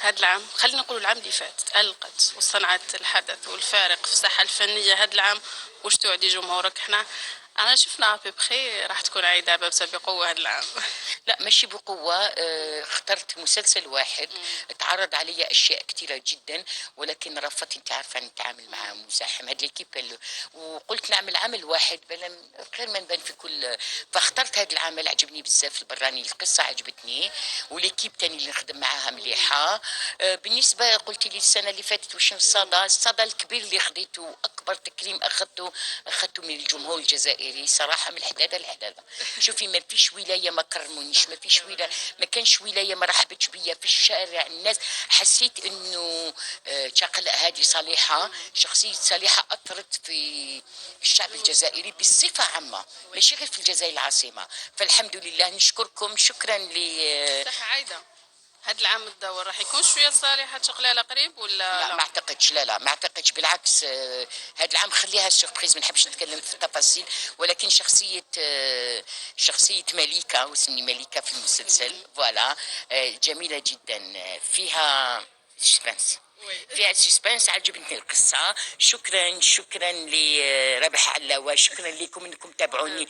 هذا العام، خلينا نقول العام اللي فات، تألقت وصنعت الحدث والفارق في الساحة الفنية هذا العام. واش توعدي جمهورك؟ احنا انا شفنا ببخي راح تكون عايدة بابسة بقوة هذا العام. لا ماشي بقوة، اخترت مسلسل واحد. اتعرض علي أشياء كتيرة جدا، ولكن رفضت. انت عارفة نتعامل مع مزاحم هاد الكيب، وقلت نعمل عمل واحد بلا غير ما نبان في كل. فاخترت هذا العمل، عجبني بزاف البراني، القصة عجبتني، والكيب تاني اللي نخدم معاها مليحة. بالنسبة قلت لي السنة اللي فاتت وش الصدى الكبير اللي خديته، أكبر تكريم أخذته من الجمهور الجزائري صراحة، من الحدادة للحدادة. شوفي ما فيش ولاية ما كرمونيش، ما فيش ولاية ما كانش ولاية ما رحبتش بيا في الشارع. الناس حسيت انه شقلاء هذه صالحة، شخصية صالحة أثرت في الشعب الجزائري بصفة عامة، ماشي غير في الجزائر العاصمة. فالحمد لله نشكركم، شكرا ل. صح عايدة، هذا العام الدور راح يكون شوية صالحة شقلالة قريب ولا لا لا؟ ما اعتقدش، لا ما اعتقدش، بالعكس. هذا العام خليها سوربريز، ما نحبش نتكلم في التفاصيل. ولكن شخصية مليكة، واسمي مليكة في المسلسل، فوالا. جميلة جدا، فيها سسبنس. فيها سسبنس، عجبتني القصة. شكرا لربح علاوة، شكرا لكم انكم تابعوني.